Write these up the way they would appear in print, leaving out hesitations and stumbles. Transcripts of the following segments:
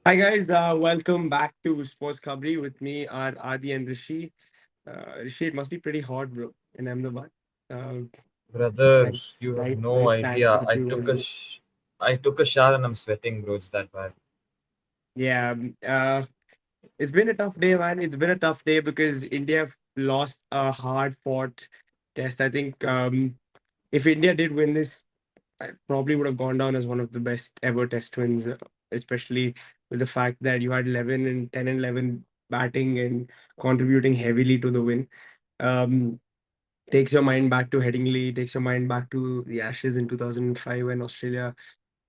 Hi guys, welcome back to Sports Kabri. With me are Adi and Rishi. Rishi, it must be pretty hot, bro, in Ahmedabad. Uh, Brother, nice, you have nice, no nice time for idea. the few only. I took a shower and I'm sweating, bro. It's that bad. Yeah, it's been a tough day, man. It's been a tough day because India lost a hard-fought test. I think if India did win this, I probably would have gone down as one of the best ever test wins, especially with the fact that you had 11 and 10 and 11 batting and contributing heavily to the win. Um, Takes your mind back to Headingley, takes your mind back to the Ashes in 2005 when Australia,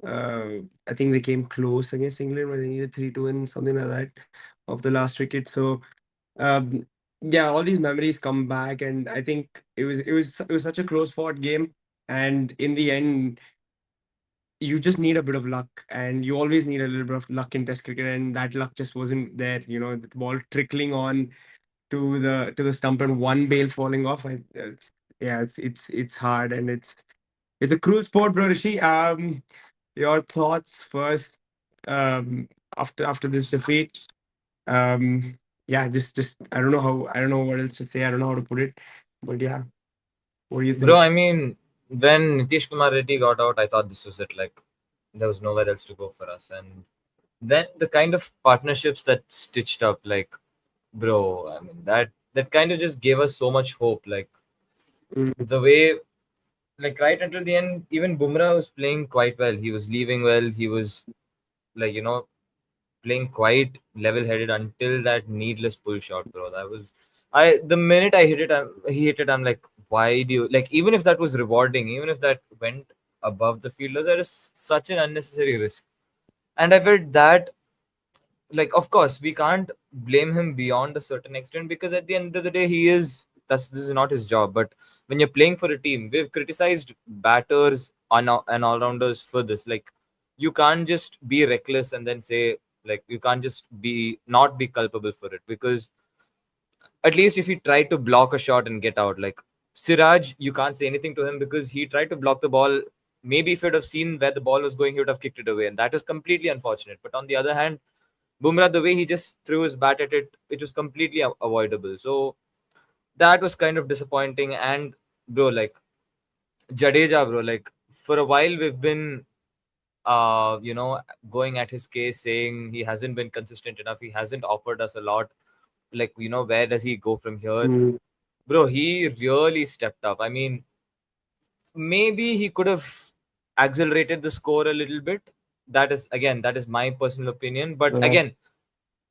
I think they came close against England, but they needed 3-2 and something like that of the last wicket. So, um, yeah, all these memories come back, and I think it was such a close fought game. And in the end, you just need a bit of luck, and you always need a little bit of luck in Test cricket, and that luck just wasn't there. The ball trickling on to the stump and one bail falling off. Yeah, it's hard, and it's a cruel sport, bro. Rishi, your thoughts first, after this defeat. Yeah, just I don't know what else to say. I don't know how to put it, but yeah, what do you Bro, think? I mean, when Nitish Kumar Reddy got out, I thought this was it. Like, there was nowhere else to go for us. And then the kind of partnerships that stitched up, like, bro, I mean, that kind of just gave us so much hope. Like, Mm, the way, like, right until the end, even Bumrah was playing quite well. He was leaving well. He was, like, playing quite level-headed until that needless pull shot, bro. That was the minute he hit it. I'm like, why do you like? Even if that was rewarding, even if that went above the fielders, that is such an unnecessary risk. And I felt that, like, of course, we can't blame him beyond a certain extent because at the end of the day, this is not his job. But when you're playing for a team, we've criticized batters and all rounders for this. Like, you can't just be reckless and then say, like, you can't just be not be culpable for it, because at least if he tried to block a shot and get out, like Siraj, you can't say anything to him because he tried to block the ball. Maybe if he'd have seen where the ball was going, he would have kicked it away, and that was completely unfortunate. But on the other hand, Bumrah, the way he just threw his bat at it, it was completely avoidable. So that was kind of disappointing. And bro, like Jadeja, bro, like for a while we've been, going at his case, saying he hasn't been consistent enough. He hasn't offered us a lot. Like, where does he go from here? mm, Bro, he really stepped up. I mean, maybe he could have accelerated the score a little bit. That is my personal opinion. But uh, again,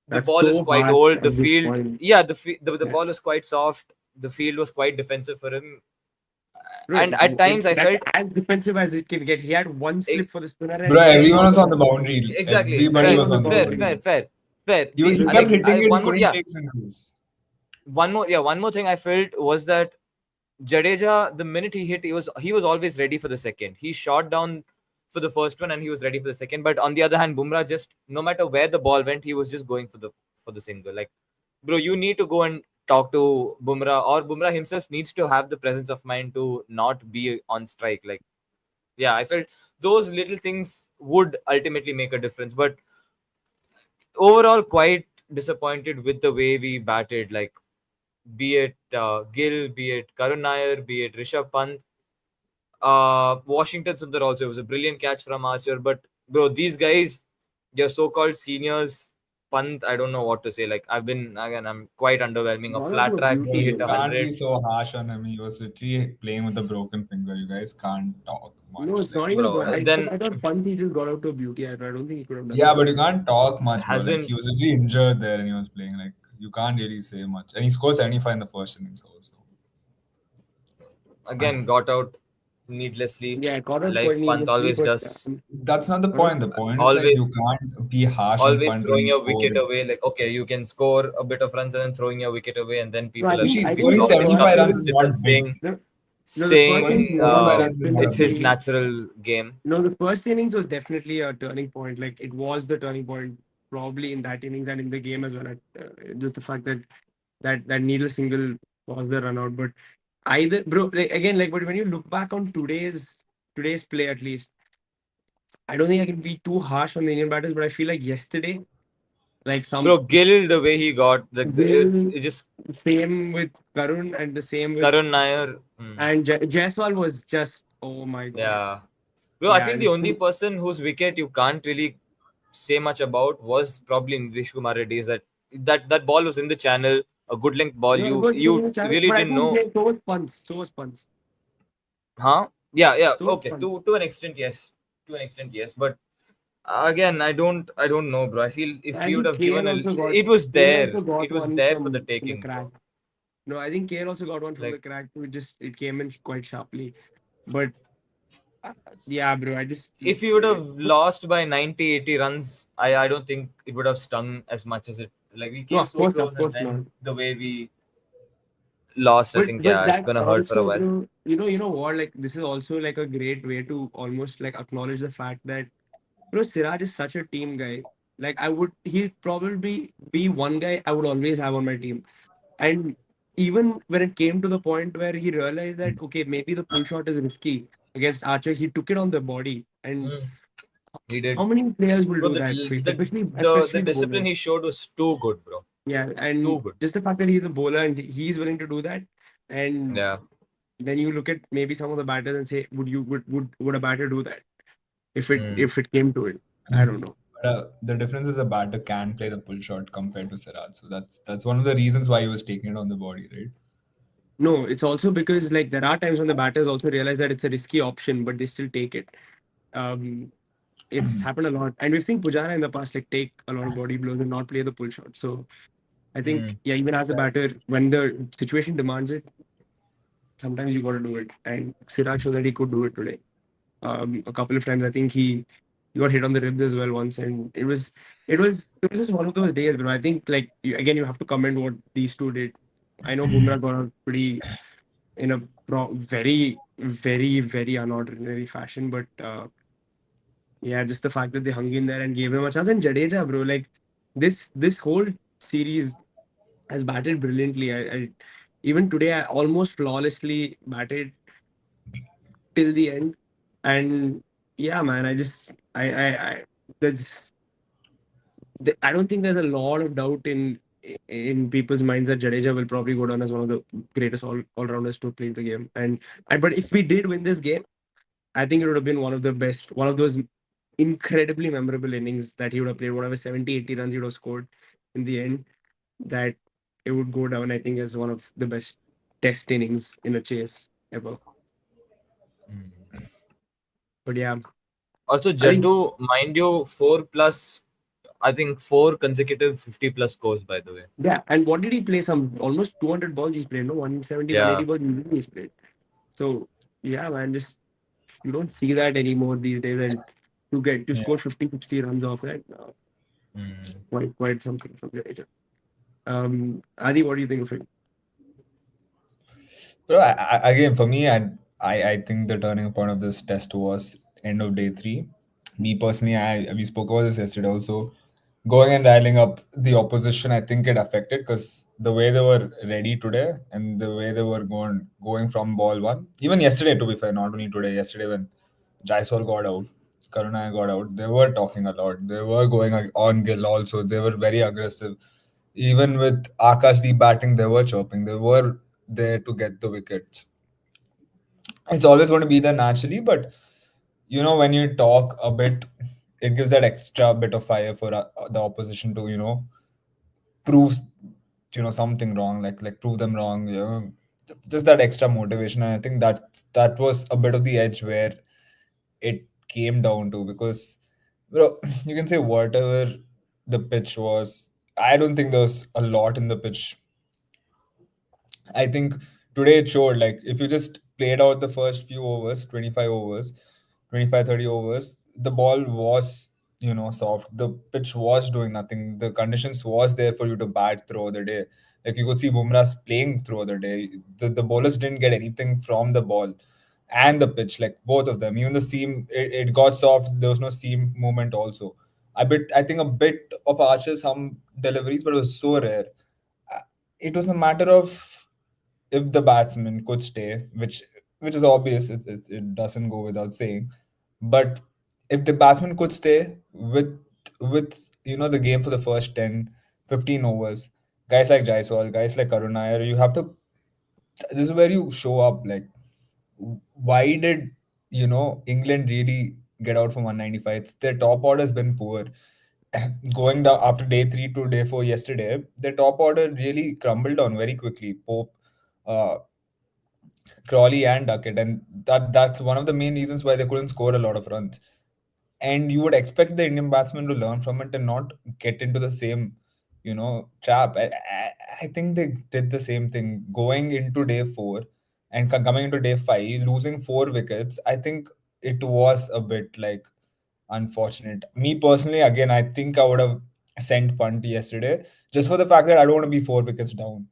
the that's ball is so quite hard old. The at this field, point. yeah, the Yeah. ball was quite soft. The field was quite defensive for him, Bro, and at times I that's felt as defensive as it can get. He had one e- slip for the spinner Bro, and he was everyone out was of on the it. boundary. exactly Everybody Everyone fair, on was the on the fair, boundary. fair, boundary. fair, fair. He kept I hitting like it, one more, couldn't yeah, take singles. one more thing I felt was that Jadeja, the minute he hit, he was always ready for the second. He shot down for the first one and he was ready for the second. But on the other hand, Bumrah, just no matter where the ball went, he was just going for the single. Like, bro, you need to go and talk to Bumrah, or Bumrah himself needs to have the presence of mind to not be on strike. Like, yeah, I felt those little things would ultimately make a difference. But overall, quite disappointed with the way we batted. Like, be it Gill, be it Karun Nair, be it Rishabh Pant, Washington Sundar also. It was a brilliant catch from Archer. But bro, these guys, they're so-called seniors. Pant, I don't know what to say. Like, I'm quite underwhelming. A Gone out to flat a track, Bro, he beauty, hit you a man. can't be hundred. so harsh on him. He was literally playing with a broken finger. You guys can't talk No, much. it's Like, not even Bro, about. and I then thought Pant he just got out to a beauty. I don't think he could have done yeah, much but you more. can't talk much, bro. Like, he hasn't was really injured there and he was playing. Like, you can't really say much. And he scored 75 in the first innings also. again got out needlessly, Yeah, caught out quite like Pant neatly, always but does. That's not the uh, point. The point is, like, Always, you can't be harsh on always punt when throwing he's your wicket scoring. away. Like, okay, you can score a bit of runs and then throwing your wicket away, and then no, people are She I think scoring the talking first 75 stuff on his runs is innings, chip not and big. saying no, no, the first Scoring saying innings was 75 uh, runs is not a it's his big. definitely natural game. no, the first innings was definitely a turning point. Like it was the turning point, probably in that innings and in the game as well. Just the fact that that needle single was the run out, but either bro, like again, like but when you look back on today's play at least, I don't think I can be too harsh on the Indian batters, but I feel like yesterday. Like some Bro, Gill, the way he got Gill, it just same with Karun and the same with Karun Nair. and Jaiswal was just, oh my god. Yeah. Bro, I Yeah, feel the just only person whose wicket you can't really say much about was probably Nilesh Kumar Reddy. Is that ball was in the channel, a good length ball. no, it You was you in the channel, really but I didn't think know, so was punts. So was punts. huh? Yeah. So was Okay, punts. to an extent, yes. To an extent, yes. But again, I don't know, bro. I feel if I we would think have given KL also got it was one there for the from the taking, crack. bro. No, I think KL also got one from the Like crack too. It came in quite sharply. But uh, yeah, bro, I just if we would have lost by 90, 80 runs, I don't think it would have stung as much as it. Like we no, came so of close, and course not. then the way we lost, I think But yeah, it's that gonna hurt for a also, while. bro, you know what? Like this is also like a great way to almost like acknowledge the fact that Siraj is such a team guy. Like he'd probably be one guy I would always have on my team. And even when it came to the point where he realized that okay, maybe the pull shot is risky against Archer, he took it on the body. And Mm, he did, how many players will bro. do The that? the the Especially the discipline bowlers. he showed was too good, bro. Yeah, Too and good. just the fact that he's a bowler and he's willing to do that, and Yeah. then you look at maybe some of the batters and say, would a batter do that if it Mm. if it came to it? I don't know. But, the difference is a batter can play the pull shot compared to Siraj. So that's one of the reasons why he was taking it on the body, right? No, it's also because like there are times when the batters also realize that it's a risky option, but they still take it. Um, it's happened a lot, and we've seen Pujara in the past like take a lot of body blows and not play the pull shot. So I think Mm. yeah, even as a batter, when the situation demands it, sometimes you got to do it. And Siraj showed that he could do it today. A couple of times, I think he got hit on the ribs as well once, and it was just one of those days, bro. I think like again, you have to comment what these two did. I know Bumrah got out pretty in a very, very, very unordinary fashion. But yeah, just the fact that they hung in there and gave him a chance. And Jadeja, bro, like this whole series has batted brilliantly. I even today I almost flawlessly batted till the end. And yeah, man, I there's I don't think there's a lot of doubt in people's minds that Jadeja will probably go down as one of the greatest all rounders to play the game. And but if we did win this game, I think it would have been one of the best, one of those incredibly memorable innings that he would have played, whatever 70, 80 runs he would have scored in the end, that it would go down, I think, as one of the best test innings in a chase ever. But yeah, Also, I think, Jaddu, mind you, four plus. I think four consecutive 50 plus scores. By the way. yeah. And what did he play? Some almost 200 balls he's played, no? 170, Yeah. 180 balls he's played. So yeah, man, just you don't see that anymore these days. And to get to Yeah. score 50, 60 runs off that, Mm. quite something from Jadeja. Adi, what do you think of it? Bro, again, for me, I think the turning point of this test was end of day three. Me personally, we spoke about this yesterday also. Going and dialing up the opposition, I think it affected because the way they were ready today and the way they were going from ball one, even yesterday, to be fair, not only today, yesterday when Jaiswal got out, Karuna got out, they were talking a lot. They were going on Gill also. They were very aggressive. Even with Akashdeep batting, they were chirping. They were there to get the wickets. It's always going to be there naturally, but when you talk a bit, it gives that extra bit of fire for the opposition to prove something wrong, like prove them wrong. Just that extra motivation, and I think that was a bit of the edge where it came down to because you can say whatever the pitch was. I don't think there was a lot in the pitch. I think today it showed like if you just played out the first few overs, 25 overs, 25, 30 overs, the ball was, soft. The pitch was doing nothing. The conditions was there for you to bat throughout the day. Like you could see Bumrah's playing throughout the day. The bowlers didn't get anything from the ball and the pitch, like both of them. Even the seam, it got soft. There was no seam movement also. I think a bit of Archer's some deliveries, but it was so rare. Uh, It was a matter of if the batsman could stay, which is obvious, it doesn't go without saying. But if the batsman could stay with the game for the first 10, 15 overs, guys like Jaiswal, guys like Karun Nair, you have to. This is where you show up. Like, why did England really get out from 195? Their top order has been poor. Going down after day three to day four yesterday, their top order really crumbled down very quickly. Pope, uh, Crawley, and Duckett, and that's one of the main reasons why they couldn't score a lot of runs. And you would expect the Indian batsmen to learn from it and not get into the same, trap. I think they did the same thing going into day four and coming into day five, losing 4 wickets. I think it was a bit like unfortunate. Me personally, again, I think I would have sent punt yesterday just for the fact that I don't want to be 4 wickets down.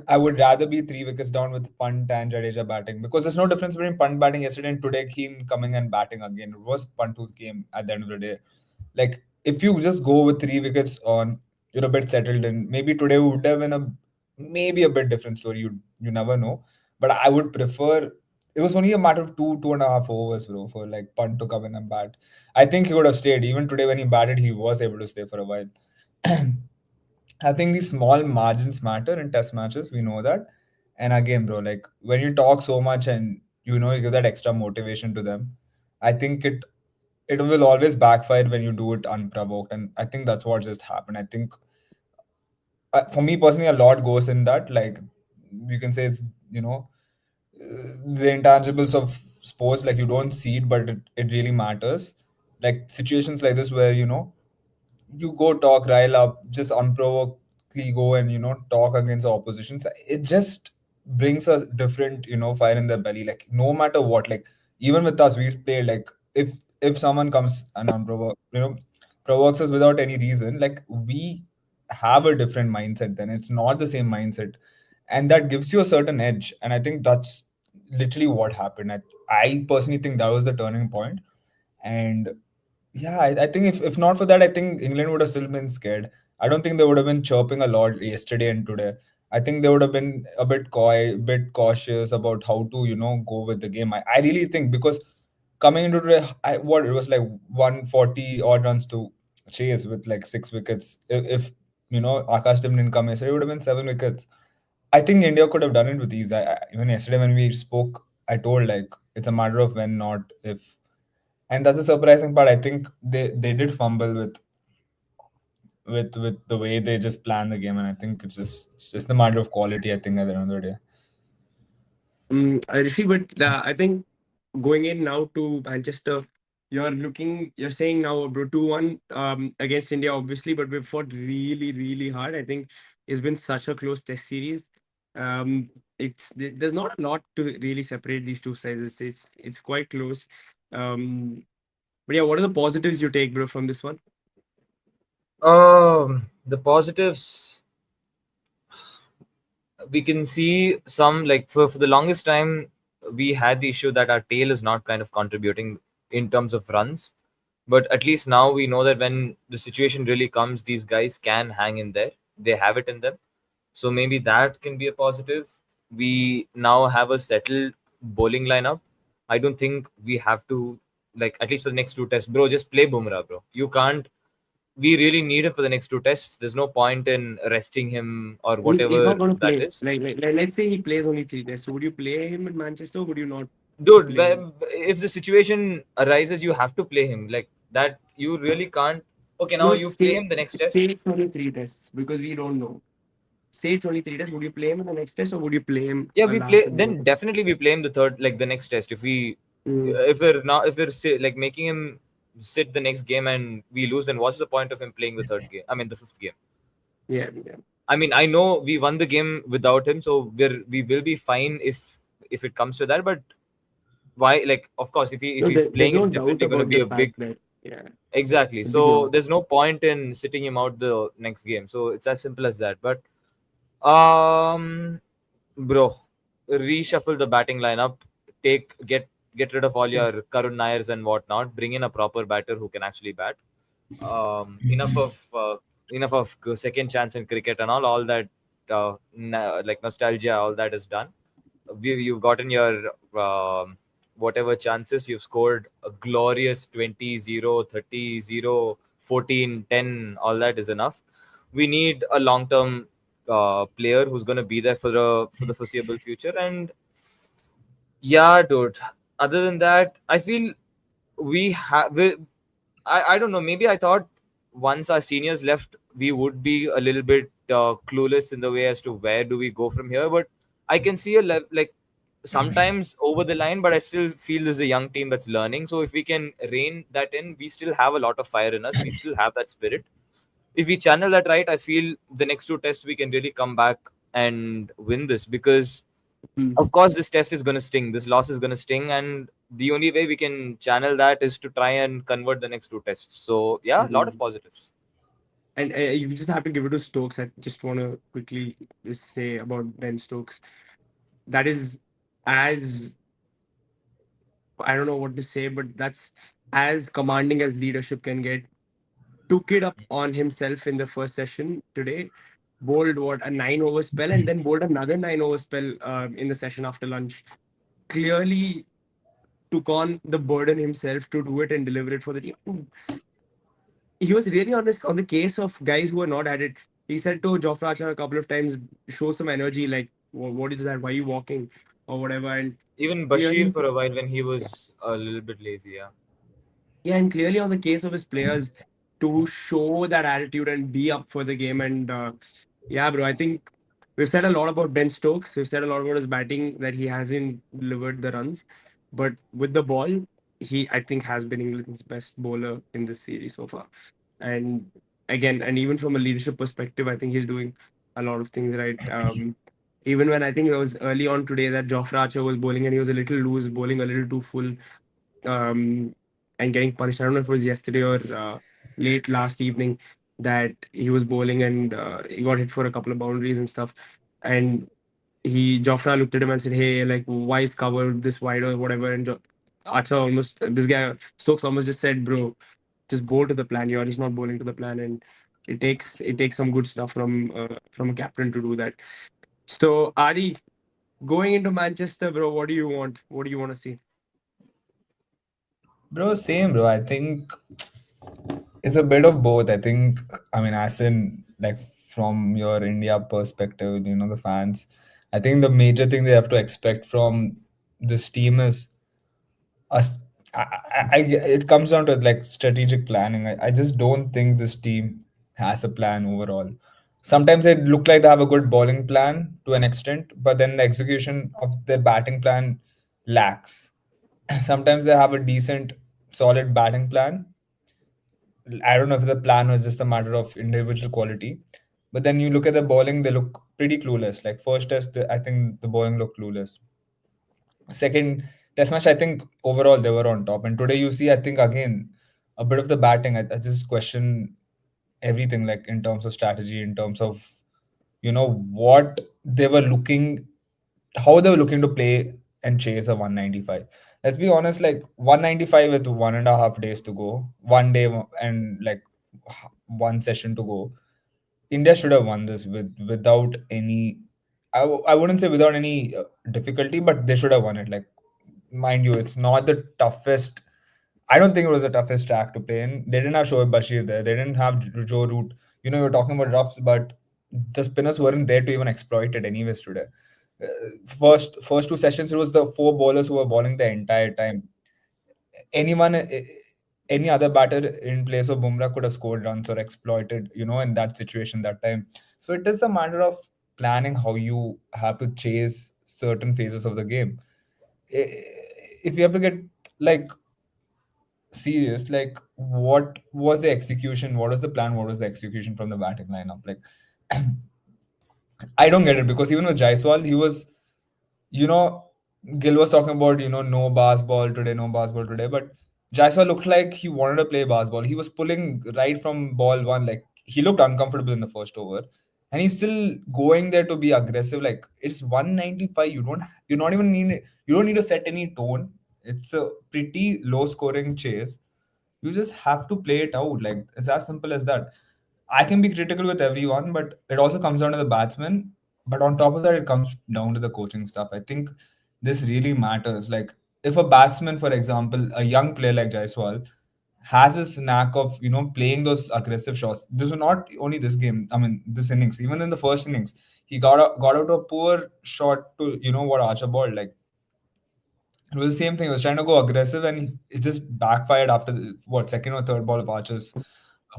I would rather be 3 wickets down with punt and Jadeja batting, because there's no difference between punt batting yesterday and today him coming and batting again. It was punt who came at the end of the day. Like, if you just go with 3 wickets on, you're a bit settled in. Maybe today would have been maybe a bit different story. You never know. But I would prefer. It was only a matter of 2.5 overs, bro, for like punt to come in and bat. I think he would have stayed. Even today when he batted, he was able to stay for a while. I think these small margins matter in test matches. We know that. And again, bro, like when you talk so much and you give that extra motivation to them, I think it will always backfire when you do it unprovoked. And I think that's what just happened. I think for me personally, a lot goes in that. Like, you can say it's the intangibles of sports. Like, you don't see it, but it really matters. Like situations like this where you go talk, rile up, just unprovokedly go and talk against the oppositions. It just brings a different fire in their belly. Like, no matter what, like even with us, we play like if someone comes and provokes us without any reason, like we have a different mindset. Then it's not the same mindset, and that gives you a certain edge. And I think that's literally what happened. I personally think that was the turning point. And yeah, I think if not for that, I think England would have still been scared. I don't think they would have been chirping a lot yesterday and today. I think they would have been a bit coy, a bit cautious about how to, go with the game. I really think, because coming into today, what it was like 140 odd runs to chase with like 6 wickets. If Akash didn't come yesterday, it would have been 7 wickets. I think India could have done it with ease. Even yesterday when we spoke, I told like it's a matter of when, not if. And that's the surprising part. I think they did fumble with the way they just plan the game, and I think it's just a matter of quality. I think at the end of the day. Rishi, but I think going in now to Manchester, you're saying now, bro, 2-1 against India, obviously, but we've fought really, really hard. I think it's been such a close test series. There's not a lot to really separate these two sides. It's quite close. But yeah, what are the positives you take, bro, from this one? The positives, we can see some, like for the longest time we had the issue that our tail is not kind of contributing in terms of runs, but at least now we know that when the situation really comes, these guys can hang in there. They have it in them, so maybe that can be a positive. We now have a settled bowling lineup. I don't think we have to, like, at least for the next two tests, bro, just play Bumrah, bro. You can't. We really need him for the next two tests. There's no point in resting him or He's whatever not going to that play. is. Let's say he plays only 3 tests. So would you play him in Manchester? Or would you not Dude, play him? if the situation arises, you have to play him. Like that, you really can't. Okay, now No, you play him the next test. say it's only 3 tests because we don't know. Say it's only 3 tests. Would you play him in the next test or would you play him Yeah, we last play. in the Then group? definitely we play him the third, like the next test. Mm, If we're like making him sit the next game and we lose, then what's the point of him playing the third game? I mean, the fifth game. yeah, yeah. I mean, I know we won the game without him, so we will be fine if it comes to that. But why? Like, of course, if No, he's there's playing, no it's doubt definitely going to about be the a big. fact that, yeah, Exactly. it's a big So loss. there's no point in sitting him out the next game. So it's as simple as that. But um, bro, reshuffle the batting lineup. Get rid of all your Karun Nairs and whatnot. Bring in a proper batter who can actually bat. Um, enough of uh, enough of second chance in cricket and all that. Like nostalgia, all that is done. You've gotten your whatever chances. You've scored a glorious 20-0, 30-0, 14, 10, all that is enough. We need a long term player who's going to be there for the foreseeable future. And yeah, dude. Other than that, I feel we have. I don't know. Maybe I thought once our seniors left, we would be a little bit clueless in the way as to where do we go from here. But I can see like sometimes over the line, but I still feel there's a young team that's learning. So if we can rein that in, we still have a lot of fire in us. We still have that spirit. If we channel that right, I feel the next two tests we can really come back and win this, because Mm. of course this test is going to sting, this loss is going to sting, and the only way we can channel that is to try and convert the next two tests. So yeah, a lot of Mm. positives. And you just have to give it to Stokes. I just want to quickly just say about Ben Stokes. That is as, I don't know what to say, but that's as commanding as leadership can get. Took it up on himself in the first session today. Bowled what, a 9 over spell, and then bowled another 9 over spell in the session after lunch. Clearly took on the burden himself to do it and deliver it for the team. He was really honest on the case of guys who are not at it. He said to Jofra Archer a couple of times, show some energy, like, what is that? Why are you walking? Or whatever. And Even clearly, Bashir for a while when he was a little bit lazy. Yeah. yeah, and clearly on the case of his players to show that attitude and be up for the game. And yeah, bro, I think we've said a lot about Ben Stokes. We've said a lot about his batting, that he hasn't delivered the runs. But with the ball, he, I think, has been England's best bowler in this series so far. And again, and even from a leadership perspective, I think he's doing a lot of things right. Even when I think it was early on today that Jofra Archer was bowling and he was a little loose, bowling a little too full, um, and getting punished. I don't know if it was yesterday or late last evening that he was bowling and he got hit for a couple of boundaries and stuff. And Jofra looked at him and said, "Hey, like, why is cover this wide or whatever?" And Archer almost, this guy Stokes almost just said, "Bro, just bowl to the plan. You're just not bowling to the plan." And it takes some good stuff from a captain to do that. So Adi, going into Manchester, bro, what do you want? What do you want to see? Bro, same, bro. I think it's a bit of both. I think, I mean, as in, like, from your India perspective, the fans, I think the major thing they have to expect from this team is us. It comes down to like strategic planning. I just don't think this team has a plan overall. Sometimes they look like they have a good bowling plan to an extent, but then the execution of their batting plan lacks. Sometimes they have a decent, solid batting plan. I don't know if the plan was just a matter of individual quality, but then you look at the bowling, they look pretty clueless. Like first test, I think the bowling looked clueless. Second test match, I think overall they were on top. And today you see, I think again, a bit of the batting. I just question everything, like in terms of strategy, in terms of what they were looking, how they were looking to play and chase a 195. Let's be honest, like 195 with 1.5 days to go, 1 day and like one session to go. India should have won this without any. I wouldn't say without any difficulty, but they should have won it. Like, mind you, it's not the toughest. I don't think it was the toughest track to play in. They didn't have Shoaib Bashir there. They didn't have Joe Root. You're talking about roughs, but the spinners weren't there to even exploit it anyways today. Uh, first two sessions, it was the four bowlers who were bowling the entire time. Anyone, any other batter in place of Bumrah could have scored runs or exploited, in that situation that time. So it is a matter of planning how you have to chase certain phases of the game. If you have to get like serious, like what was the execution? What was the plan? What was the execution from the batting lineup? Like I don't get it because even with Jaiswal, he was you know, Gill was talking about, no bars ball today, no bars ball today. But Jaiswal looked like he wanted to play bars ball. He was pulling right from ball one. Like he looked uncomfortable in the first over. And he's still going there to be aggressive. Like it's 195. You don't need to set any tone. It's a pretty low scoring chase. You just have to play it out. Like it's as simple as that. I can be critical with everyone, but it also comes down to the batsman. But on top of that, it comes down to the coaching stuff. I think this really matters. Like if a batsman, for example, a young player like Jaiswal, has this knack of playing those aggressive shots. This was not only this game. I mean, this innings. Even in the first innings, he got out a poor shot to what Archer ball. Like it was the same thing. He was trying to go aggressive, and it just backfired after what second or third ball of Archer's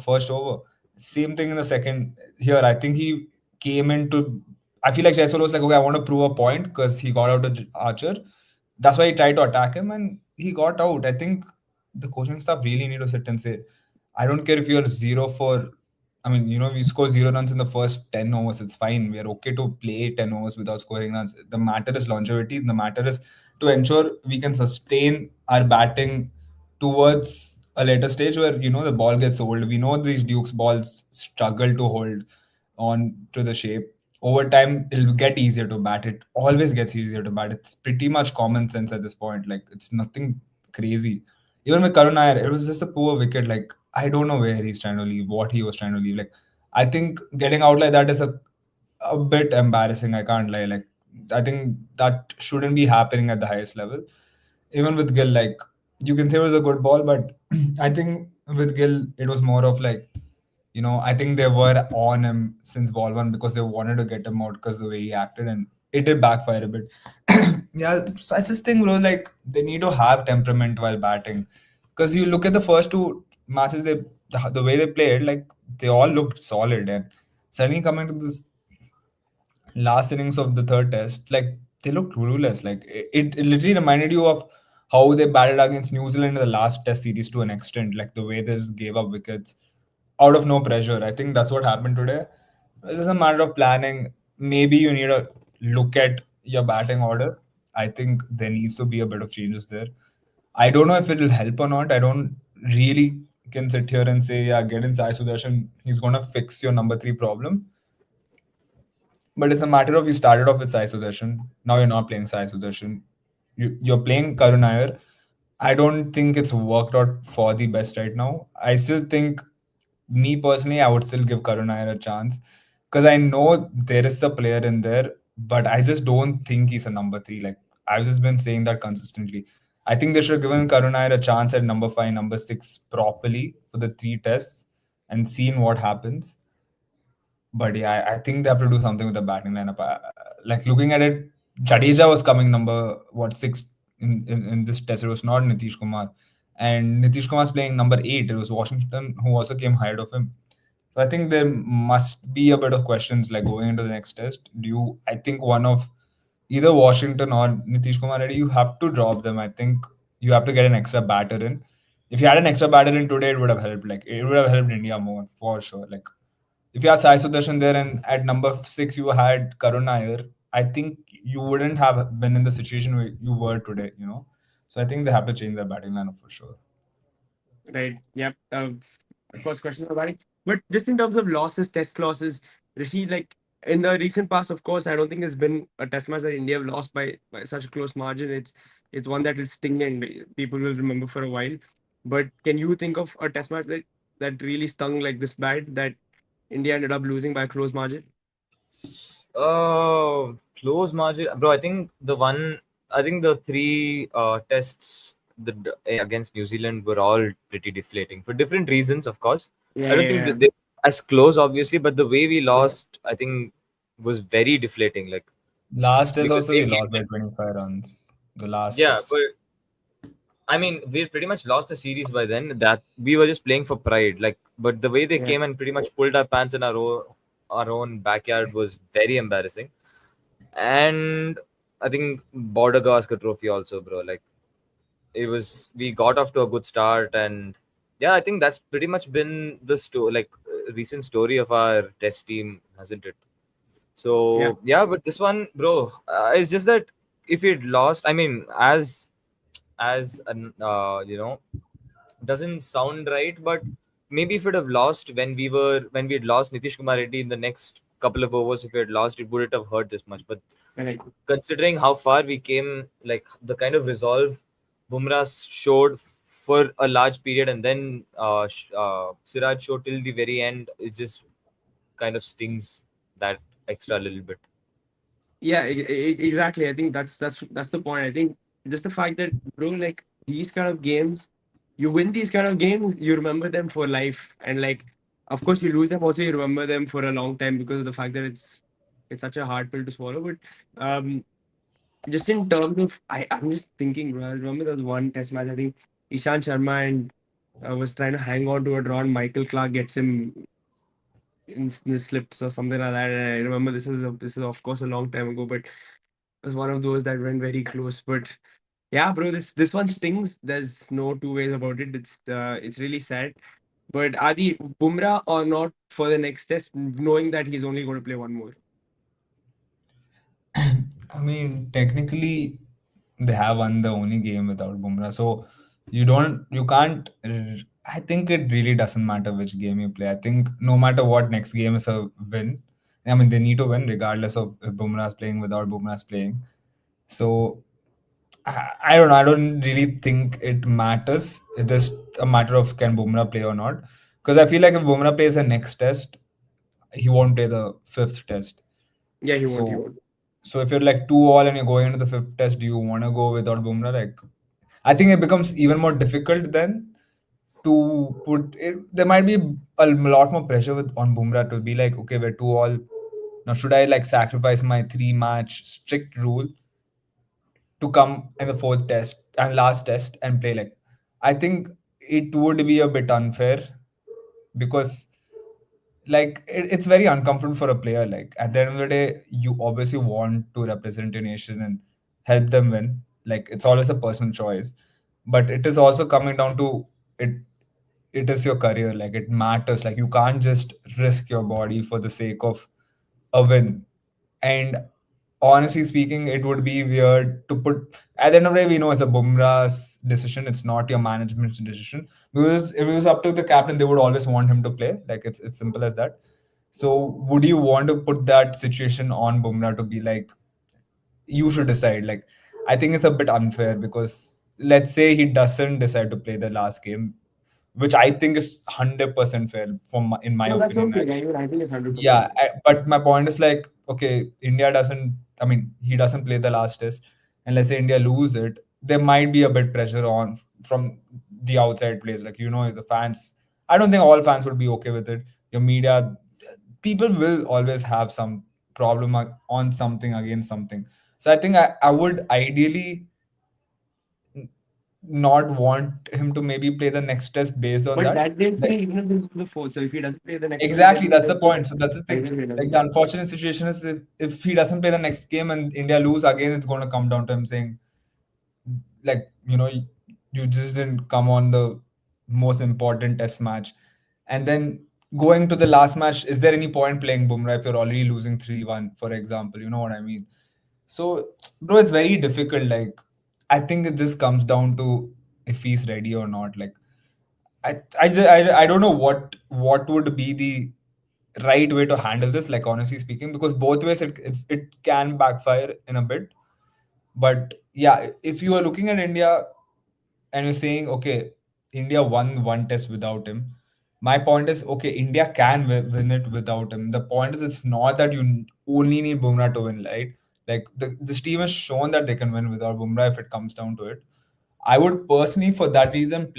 first over. Same thing in the second. Here, I think he came into. I feel like Jaiswal was like, okay, I want to prove a point because he got out of Archer. That's why he tried to attack him, and he got out. I think the coaching staff really need to sit and say, I don't care if you're 0 for. I mean, we score 0 runs in the first 10 overs. It's fine. We are okay to play 10 overs without scoring runs. The matter is longevity. The matter is to ensure we can sustain our batting towards a later stage where the ball gets old. We know these Duke's balls struggle to hold on to the shape. Over time, it'll get easier to bat. It always gets easier to bat. It's pretty much common sense at this point. Like it's nothing crazy. Even with Karun Nair, it was just a poor wicket. Like I don't know where he's trying to leave, what he was trying to leave. Like I think getting out like that is a bit embarrassing. I can't lie. Like I think that shouldn't be happening at the highest level. Even with Gill, like you can say it was a good ball, but I think with Gill, it was more of like, I think they were on him since ball one because they wanted to get him out because the way he acted, and it did backfire a bit. Yeah, so I just think, bro, like they need to have temperament while batting, because you look at the first two matches, the way they played, like they all looked solid, and suddenly coming to this last innings of the third test, like they looked clueless. Like it literally reminded you of how they batted against New Zealand in the last test series to an extent, like the way they just gave up wickets out of no pressure. I think that's what happened today. It's just a matter of planning. Maybe you need to look at your batting order. I think there needs to be a bit of changes there. I don't know if it will help or not. I don't really can sit here and say, yeah, get in Sai Sudarshan. He's going to fix your number three problem. But it's a matter of you started off with Sai Sudarshan. Now you're not playing Sai Sudarshan. You're playing Karun Nair. I don't think it's worked out for the best right now. I still think, me personally, I would still give Karun Nair a chance because I know there is a player in there, but I just don't think he's a number three. Like I've just been saying that consistently. I think they should have given Karun Nair a chance at number five, number six properly for the three tests and seen what happens. But yeah, I think they have to do something with the batting lineup. Like looking at it, Jadeja was coming number what six in this test. It was not Nitish Kumar, and Nitish Kumar's playing number eight. It was Washington who also came ahead of him. So I think there must be a bit of questions like going into the next test. I think one of either Washington or Nitish Kumar Reddy, you have to drop them. I think you have to get an extra batter in. If you had an extra batter in today, it would have helped. Like it would have helped India more for sure. Like if you had Sai Sudarshan there and at number six you had Karun Nair, I think you wouldn't have been in the situation where you were today. So I think they have to change their batting lineup for sure. Right. Yep. Of course, questions about it. But just in terms of losses, test losses, Rishi, like in the recent past, of course, I don't think there's been a test match that India have lost by such a close margin. It's one that will sting and people will remember for a while. But can you think of a test match that really stung like this bad that India ended up losing by a close margin? Oh, close margin, bro. I think the three tests against New Zealand were all pretty deflating for different reasons, of course. Yeah, I don't yeah, think yeah. that they as close, obviously, but the way we lost, I think, was very deflating. Like Last test because also they we lost came by in, 25 runs. The last yeah, test. but I mean, we pretty much lost the series by then. That we were just playing for pride, like. But the way they Yeah. came and pretty much pulled our pants in our own backyard was very embarrassing. And I think Border Gavaskar Trophy also, bro. Like we got off to a good start, and yeah, I think that's pretty much been the recent story of our test team, hasn't it? Yeah. So yeah, but this one, bro, it's just that if it lost, I mean, as an doesn't sound right, but maybe if it have lost when we had lost Nitish Kumar Reddy in the next couple of overs, if we had lost, it wouldn't have hurt this much. But Right. considering how far we came, like the kind of resolve Bumrah showed for a large period, and then Siraj showed till the very end, it just kind of stings that extra little bit. Yeah, exactly. I think that's the point. I think just the fact that bro, like these kind of games, you win these kind of games, you remember them for life, and like, of course, you lose them also, you remember them for a long time because of the fact that it's such a hard pill to swallow. But just in terms of, I'm just thinking, bro. I remember there was one test match. I think Ishan Sharma and was trying to hang on to a draw, and Michael Clark gets him in the slips or something like that. And I remember this is of course a long time ago, but it was one of those that went very close. But yeah, bro, this one stings. There's no two ways about it. It's really sad. But Adi, Bumrah or not for the next test, knowing that he's only going to play one more. I mean, technically, they have won the only game without Bumrah. So you can't. I think it really doesn't matter which game you play. I think no matter what, next game is a win. I mean, they need to win regardless of if Bumrah is playing without Bumrah is playing. So I don't know. I don't really think it matters. It's just a matter of can Bumrah play or not. Because I feel like if Bumrah plays the next test, he won't play the fifth test. Yeah, he won't. He So, won't. so if you're like 2-all and you're going into the fifth test, do you want to go without Bumrah? Like, I think it becomes even more difficult then to put it. There might be a lot more pressure on Bumrah to be like, okay, we're 2-all. Now, should I like sacrifice my 3-match strict rule to come in the fourth test and last test and play? Like, I think it would be a bit unfair because like it's very uncomfortable for a player. Like at the end of the day, you obviously want to represent your nation and help them win. Like it's always a personal choice, but it is also coming down to it. It is your career. Like it matters. Like you can't just risk your body for the sake of a win. And honestly speaking, it would be weird to put. At the end of the day, we know it's a Bumrah's decision. It's not your management's decision. Because if it was up to the captain, they would always want him to play. Like it's simple as that. So would you want to put that situation on Bumrah to be like, you should decide? Like, I think it's a bit unfair because let's say he doesn't decide to play the last game, which I think is 100% fair in my No, that's opinion. okay. I think it's 100% Yeah, fair. but my point is like, okay, India doesn't. I mean, he doesn't play the last test, and let's say India lose it, there might be a bit pressure on from the outside players. Like the fans. I don't think all fans would be okay with it. Your media, people will always have some problem on something against something. So I think I would ideally not want him to maybe play the next test based on But that. that didn't Like, say even if they lose the fourth. So if he doesn't play the next one, exactly, then that's the point. So that's the thing. either way Like doesn't the matter. unfortunate situation is if he doesn't play the next game and India lose again, it's going to come down to him saying, like, you just didn't come on the most important test match. And then going to the last match, is there any point playing Bumrah if you're already losing 3-1, for example? You know what I mean? So, bro, it's very difficult. Like, I think it just comes down to if he's ready or not. Like, I don't know what would be the right way to handle this, like honestly speaking, because both ways it can backfire in a bit. But yeah, if you are looking at India and you're saying, okay, India won one test without him, my point is, okay, India can win it without him. The point is, it's not that you only need Bumrah to win, right? Like this team has shown that they can win without Bumrah if it comes down to it. I would personally, for that reason,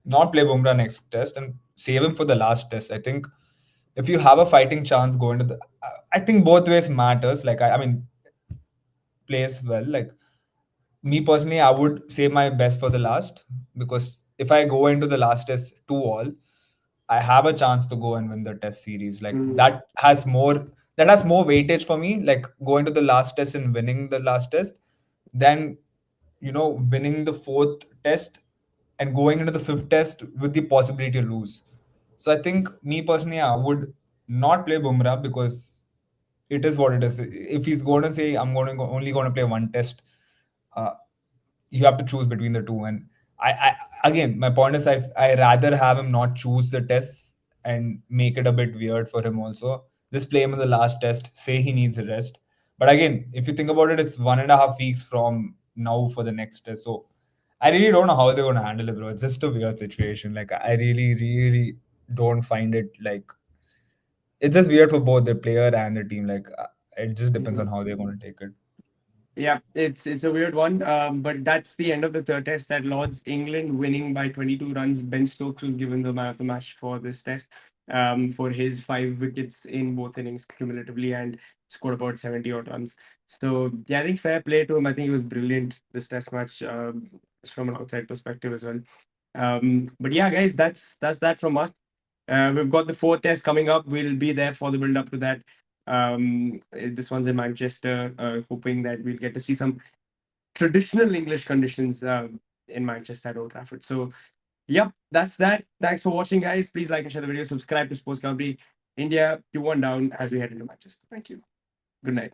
not play Bumrah next test and save him for the last test. I think if you have a fighting chance going to I think both ways matters. Like I mean, plays well. Like me personally, I would save my best for the last because if I go into the last test 2-all, I have a chance to go and win the test series. Like Mm. that has more weightage for me. Like going to the last test and winning the last test, than winning the fourth test and going into the fifth test with the possibility to lose. So I think me personally, I would not play Bumrah because it is what it is. If he's going to say I'm only going to play one test, uh, you have to choose between the two. And I again, my point is I rather have him not choose the tests and make it a bit weird for him also. Just play him in the last test, say he needs a rest. But again, if you think about it, it's 1.5 weeks from now for the next test. So I really don't know how they're going to handle it, bro. It's just a weird situation. Like I really, really don't find it like it's just weird for both the player and the team. Like it just depends on how they're going to take it. Yeah, it's a weird one. But that's the end of the third test at Lords. England winning by 22 runs. Ben Stokes was given the man of the match for this test, for his 5 wickets in both innings cumulatively and scored about 70 odd runs. So yeah, I think fair play to him. I think he was brilliant this test match, from an outside perspective as well. But yeah, guys, that's that from us. We've got the fourth test coming up. We'll be there for the build up to that. This one's in Manchester. Hoping that we'll get to see some traditional English conditions in Manchester at Old Trafford. So, yep, that's that. Thanks for watching, guys. Please like and share the video. Subscribe to Sports Company India 2-1 down as we head into Manchester. Thank you. Good night.